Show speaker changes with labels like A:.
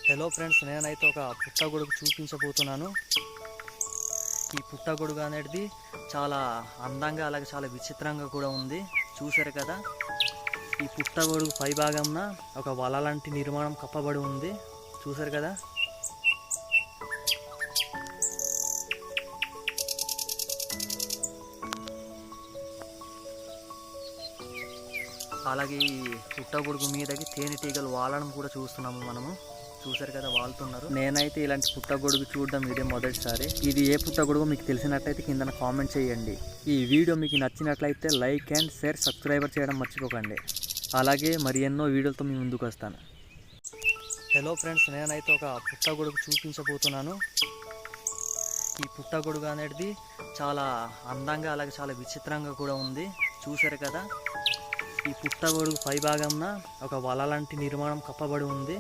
A: Hello friends, నేనైతే ఒక పుట్టగొడుగు చూపించబోతున్నాను. ఈ పుట్టగొడుగు అనేది చాలా అందంగా అలాగే చాలా విచిత్రంగా కూడా ఉంది. చూసారు కదా, ఈ పుట్టగొడుగు పై భాగంన ఒక వల లాంటి నిర్మాణం కప్పబడి ఉంది. చూసారు కదా, అలాగే ఈ పుట్టగొడుగు మీదకి తేనెటీగలు వాలడం కూడా చూస్తున్నాము మనము. చూసారు కదా, వాళ్తున్నారు. నేనైతే ఇలాంటి పుట్టగొడుగు చూడడం ఇదే మొదటిసారి. ఇది ఏ పుట్టగొడుగు మీకు తెలిసినట్లయితే కింద కామెంట్ చేయండి. ఈ వీడియో మీకు నచ్చినట్లయితే లైక్ అండ్ షేర్, సబ్స్క్రైబర్ చేయడం మర్చిపోకండి. అలాగే మరి ఎన్నో వీడియోలతో మీ ముందుకు వస్తాను. హలో ఫ్రెండ్స్, నేనైతే ఒక పుట్టగొడుగు చూపించబోతున్నాను. ఈ పుట్టగొడుగు అనేది చాలా అందంగా అలాగే చాలా విచిత్రంగా కూడా ఉంది. చూసారు కదా, ఈ పుట్టగొడుగు పై భాగంన ఒక వల లాంటి నిర్మాణం కప్పబడి ఉంది.